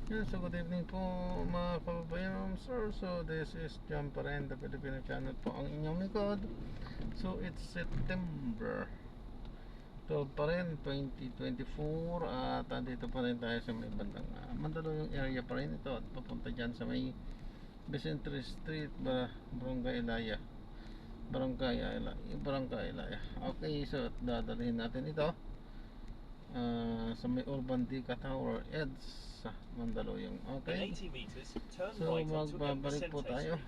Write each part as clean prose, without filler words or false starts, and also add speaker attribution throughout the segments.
Speaker 1: Yes, so good evening po mga kababayan, sir. So this is John pa rin, the Filipino channel po ang inyong likod. So it's September 12 pa rin, 2024. At andito pa rin tayo sa may bandang Mandaluyong area pa rin ito. At papunta dyan sa may Vicente Street, Barangay Ilaya. Barangay Ilaya. Okay, so dadalhin natin ito sa may Urban Dica Tower, EDS sa Mandaluyong. Okay, so magbabalik po tayo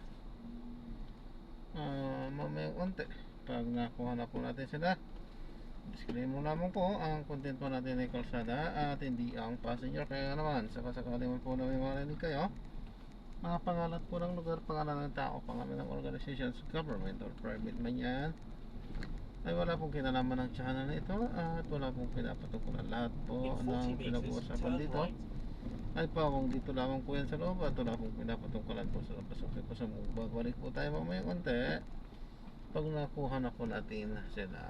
Speaker 1: mamayang konti pag nakuha na po natin sila. Disclaimer lamang po, ang content po natin ay kalsada at hindi ang passenger. Kaya naman sakasakali man po na may marinig kayo, mga pangalan po ng lugar, pangalan ng tao, pangalan ng organizations, government or private man yan, ay wala pong kinalaman ng channel na ito at wala pong pinapatukulan. Lahat po ng pinag-uusapan dito ay pawang dito lamang po yan sa loob at wala pong pinapatungkulan po sa labas. Okay po, sa magbabalik po tayo mamaya konti pag nakuha na po natin sila.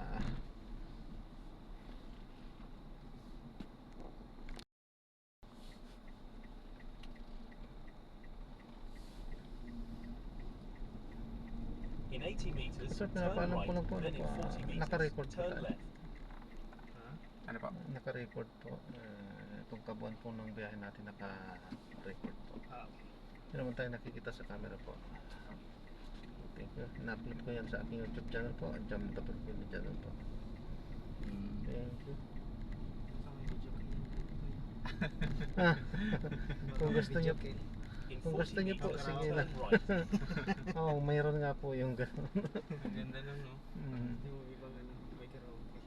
Speaker 2: In 80 meters,
Speaker 1: So
Speaker 2: turn
Speaker 1: pinapaalam ko
Speaker 2: right,
Speaker 1: lang po
Speaker 2: then in 40 meters,
Speaker 1: naka-record po
Speaker 2: turn
Speaker 1: tayo.
Speaker 2: left.
Speaker 3: Ano pa?
Speaker 1: Naka-record po itong kabuuan po ng biyahe natin, naka-record po. Hindi naman tayo nakikita sa camera po. Thank you. Na-upload ko yan sa aking YouTube channel po, Jam the Filipino channel po. Thank you. Kung gusto nyo
Speaker 2: In
Speaker 1: kung
Speaker 2: 40
Speaker 1: gusto nyo po,
Speaker 2: meters,
Speaker 1: sige
Speaker 2: turn
Speaker 1: na.
Speaker 2: right.
Speaker 1: Oo, mayroon nga po yung gano'n.
Speaker 3: Ang ganda nun, no?
Speaker 4: Yung ibang may karaoke.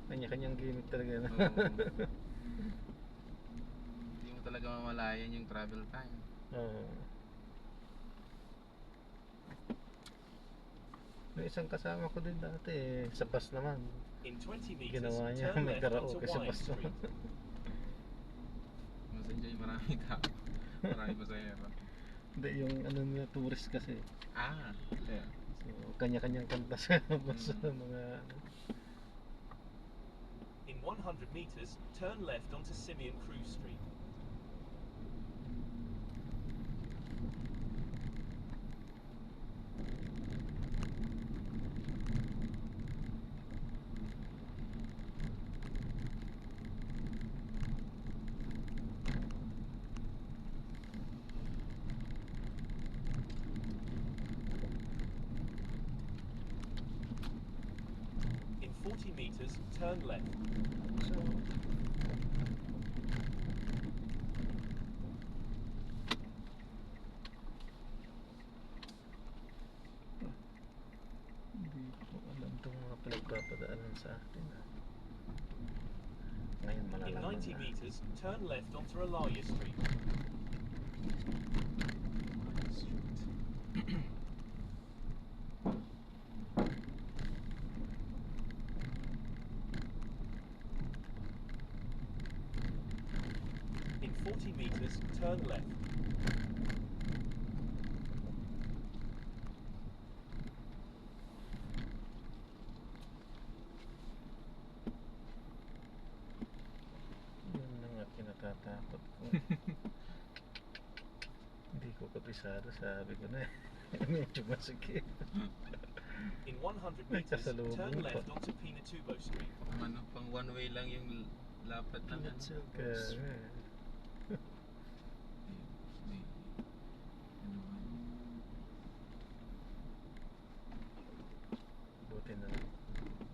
Speaker 1: Kanya-kanyang gimmick talaga na.
Speaker 3: Oo. Hindi mo talaga mamalayan yung travel time.
Speaker 1: Oo. May isang kasama ko din dati sa bus naman.
Speaker 2: In 20 meters,
Speaker 1: Ginawa niya,
Speaker 2: turn
Speaker 1: may
Speaker 2: left onto
Speaker 1: karaoke sa
Speaker 2: Wyatt
Speaker 1: bus
Speaker 2: Street.
Speaker 1: naman.
Speaker 3: Mas enjoy, marami tao. Marami pasahero.
Speaker 1: Hindi, yung ano nila, tourist kasi.
Speaker 3: Ah, yeah.
Speaker 1: So, kanya-kanyang kanta sa bus mga ano.
Speaker 2: In 100 meters, turn left onto Simeon Cruz Street. In 40 meters, turn left.
Speaker 1: So, hindi ko alam itong mga pinagpapadaanan sa atin. Ngayon
Speaker 2: In
Speaker 1: malalaman
Speaker 2: 90
Speaker 1: na.
Speaker 2: meters, turn left onto Alaya Street. In 40 meters, turn left.
Speaker 1: Yun na nga kinatatakot ko. Hindi ko kabisado, sabi ko na eh. Medyo masikip.
Speaker 2: In 100 meters,
Speaker 1: Nagkasalubong
Speaker 2: turn
Speaker 1: pa.
Speaker 2: left onto Pinatubo Street.
Speaker 3: Ano, pang one way lang yung lapad lang. Ano?
Speaker 1: Kaya, buti na lang.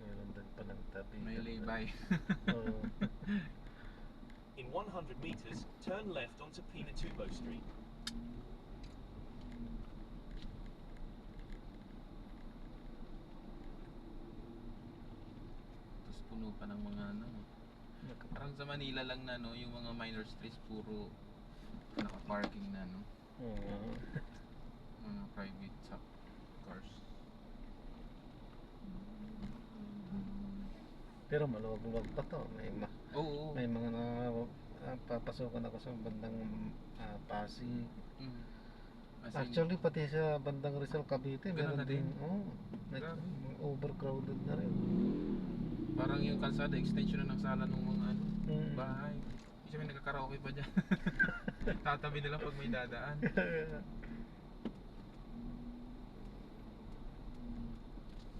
Speaker 1: Meron din palang tabi.
Speaker 3: May lay-by.
Speaker 1: Oo.
Speaker 2: In 100 meters, turn left onto Pinatubo Street.
Speaker 3: Tapos puno pa ng mga ano. Parang sa Manila lang na, no, yung mga minor streets puro naka-parking na, no.
Speaker 1: Oo.
Speaker 3: Mga private cars.
Speaker 1: Pero maluwag-luwag pa to.
Speaker 3: Oo.
Speaker 1: May mga papasukan ako sa bandang Pasig.
Speaker 3: As in,
Speaker 1: Actually, pati sa bandang Rizal, Cavite,
Speaker 3: Ganun
Speaker 1: meron
Speaker 3: na din?
Speaker 1: din. Oh,
Speaker 3: Grabe.
Speaker 1: overcrowded na rin.
Speaker 3: parang yung kalsada extension na ng sala ng mga ano,
Speaker 1: Mm.
Speaker 3: bahay. Kasi may nagkakaraoke pa dyan. Tatabi nila pag may dadaan.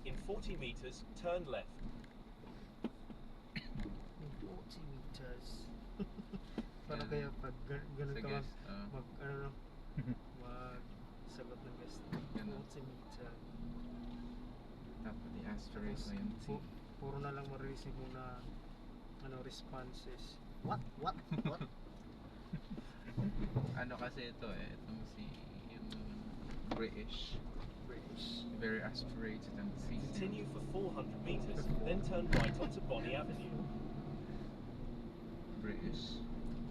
Speaker 2: In 40 meters, turn left.
Speaker 4: In 40 meters. Paano kaya pag ganun
Speaker 3: Sa
Speaker 4: ka
Speaker 3: guest,
Speaker 4: mag ano mag sagot ng guest?
Speaker 3: Ganun.
Speaker 4: 40 meters.
Speaker 3: Tapos i-asterisk na yun.
Speaker 4: Puro na lang ma-receive mo na ano responses. What?
Speaker 3: Ano kasi ito itong si yung British. Very aspirated and see.
Speaker 2: Continue for 400 meters, then turn right onto Bonnie Avenue.
Speaker 3: British.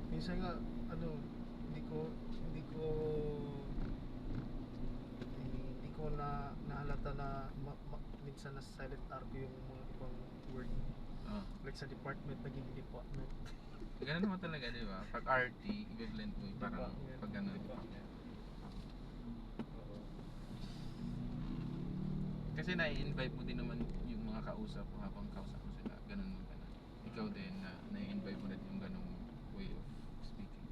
Speaker 4: Minsan nga ano hindi ko nahalata na minsan na silent arco yung mga ibang word. Like sa department, naging department.
Speaker 3: Ganun naman talaga, di ba? Pag RT, equivalent mo parang pag ano. Kasi na-invite mo din naman yung mga kausap mo habang kausap mo sila. Ganun mo ganun. Ikaw din na na-invite mo din yung ganung way of speaking.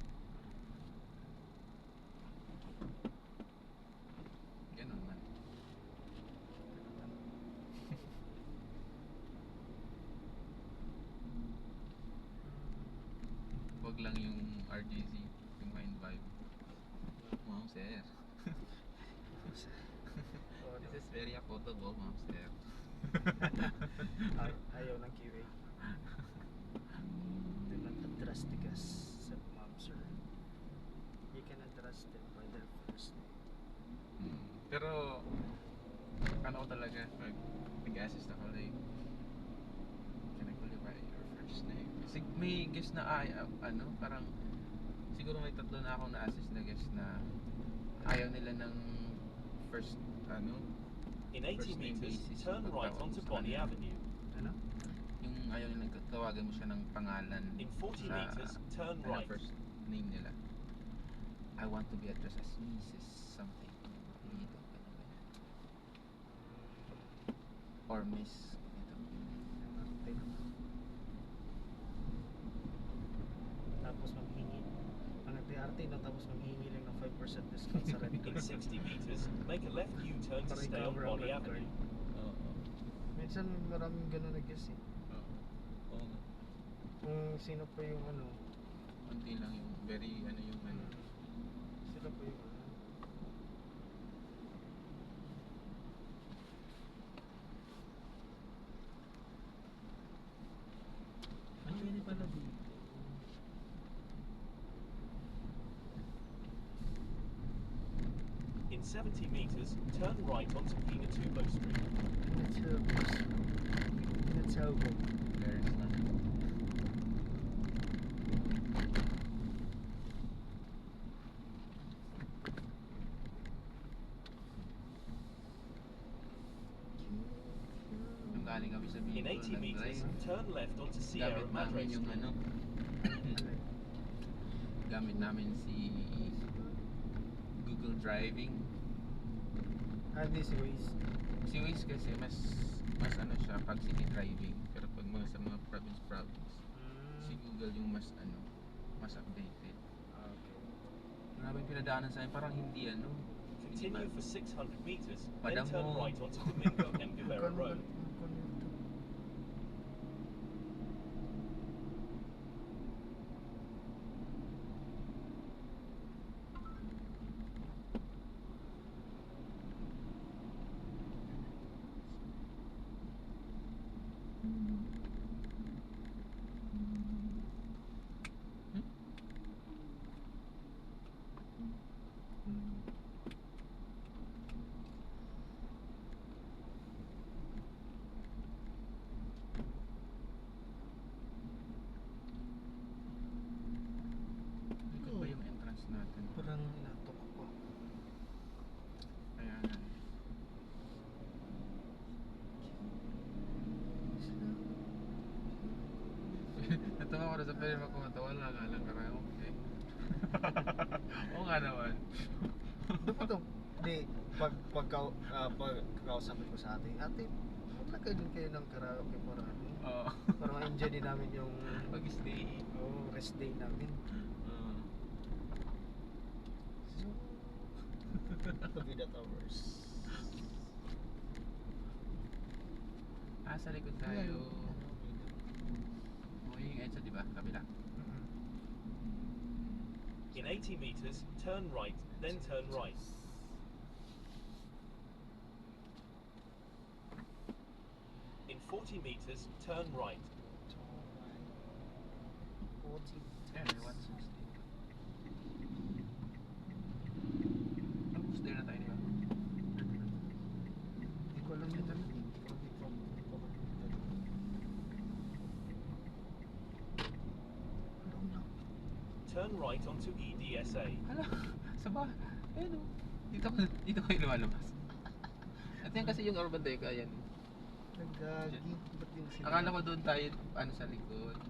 Speaker 3: Ganun man. Wag lang yung RGZ, yung mind vibe. Wow, sir. This is very affordable, ma'am, sir.
Speaker 4: Ayaw ng QA. Do not address the guests, said ma'am, sir. You can address them by their first name.
Speaker 3: Pero ano ko talaga pag nag-assist ako like can I call you by your first name? Kasi may guest na ano parang siguro may tatlo na akong na-assist na guest na ayaw nila ng first ano
Speaker 2: In 80 meters, turn right onto Bonnie Avenue.
Speaker 4: Ano?
Speaker 3: yung ayaw nila tawagan mo siya ng pangalan
Speaker 2: In 40
Speaker 3: sa
Speaker 2: meters, turn
Speaker 3: ano,
Speaker 2: right.
Speaker 3: first name nila. I want to be addressed as Mrs. something. Dito, ganun. Or Miss. Ito.
Speaker 4: Tapos manghingi ang arte no, tapos manghingi lang ng 5% discount sa red
Speaker 2: In
Speaker 4: card.
Speaker 2: 60 meters, make a left U-turn to
Speaker 4: Para
Speaker 2: stay on
Speaker 4: i-cover ang
Speaker 2: Bonnie
Speaker 4: red card.
Speaker 2: Avenue.
Speaker 3: Oo.
Speaker 4: Minsan maraming ganun na guess eh.
Speaker 3: Oo nga.
Speaker 4: Kung sino pa yung ano,
Speaker 3: Kunti lang yung very ano yung ano.
Speaker 4: sila pa yung ano.
Speaker 3: Ay, pwede pala dito.
Speaker 2: In 70 meters, turn right onto Pinatubo Street.
Speaker 4: Pinatubo.
Speaker 3: There's none. Nung galing kami sa
Speaker 2: In
Speaker 3: Bicol,
Speaker 2: 80 meters,
Speaker 3: nag-drive.
Speaker 2: turn left onto Sierra
Speaker 3: Gamit
Speaker 2: Madre
Speaker 3: namin yung
Speaker 2: Street.
Speaker 3: ano. Gamit namin si Google Driving.
Speaker 4: Hindi si Waze.
Speaker 3: Si Waze kasi mas ano siya pag city driving. Pero pag mga sa mga province si Google yung mas ano, mas updated.
Speaker 4: Okay.
Speaker 3: Grabe yung pinadaanan sa akin, parang hindi ano. Hindi
Speaker 2: Continue
Speaker 3: ba-
Speaker 2: for 600 meters, then
Speaker 3: Madam
Speaker 2: turn
Speaker 3: mo.
Speaker 2: right onto Domingo M. Guevara Road.
Speaker 3: Likod ba yung entrance natin?
Speaker 4: Parang inatok ako.
Speaker 3: Kaya nga. Natawa ko na sa pwede makumatawa lang nga lang karang okay. Oo nga naman.
Speaker 4: Dapat to, pag kakausapin ko sa ate, maglagay din kayo ng karaoke para ano,
Speaker 3: Oo.
Speaker 4: para ma-enjoy din namin yung
Speaker 3: Pag-stay.
Speaker 4: rest day namin. Vida Towers.
Speaker 3: Sa likod tayo. O, yung EDSA, di ba? Kabila.
Speaker 2: In 80 meters, turn right, then turn right. In 40 meters, turn right.
Speaker 4: 40.
Speaker 3: Ayan, may 160. Almost there na tayo, di ba?
Speaker 4: Hindi ko alam yun.
Speaker 2: Turn right onto EDSA.
Speaker 3: Hala, sa ba? Ayun o. Dito kayo lumalabas. At yan kasi yung Urban Deca, yan.
Speaker 4: Nagagi. Ba't yung sila?
Speaker 3: Akala ko doon tayo, ano, sa likod.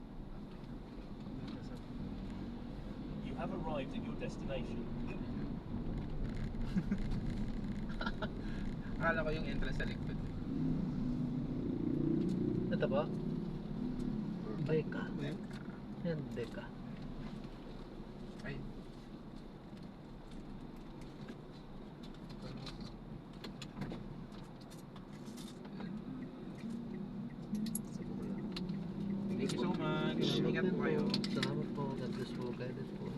Speaker 2: You have arrived at your destination.
Speaker 3: Akala ko yung entrance sa likod.
Speaker 1: Ito ba? Deka. Yan, Deka.
Speaker 3: Ay, thank you so much. Ingat po kayo.
Speaker 1: Salamat po. God bless po. Guided po.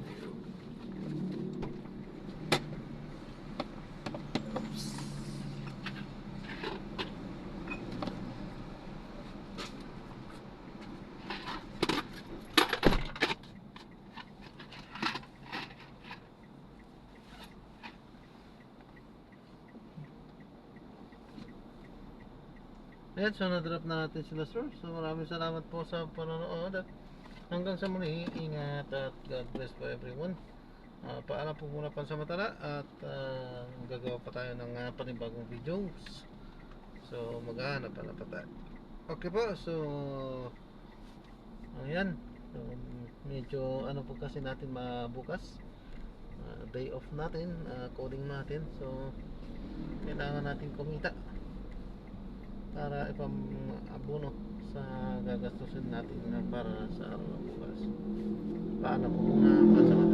Speaker 1: Ayan, so na-drop na natin sila, sir. So maraming salamat po sa panonood at hanggang sa muli, ingat at God bless po everyone. Paalam po muna pansamantala at gagawa pa tayo ng panibagong videos. So maghahanap pa tayo. Okay po, so ayan. So, medyo ano po kasi natin mabukas. Day off natin, coding natin. So kailangan natin kumita para ipang-abono sa gagastusin natin para sa araw na bukas. Paano po muna pansamantala.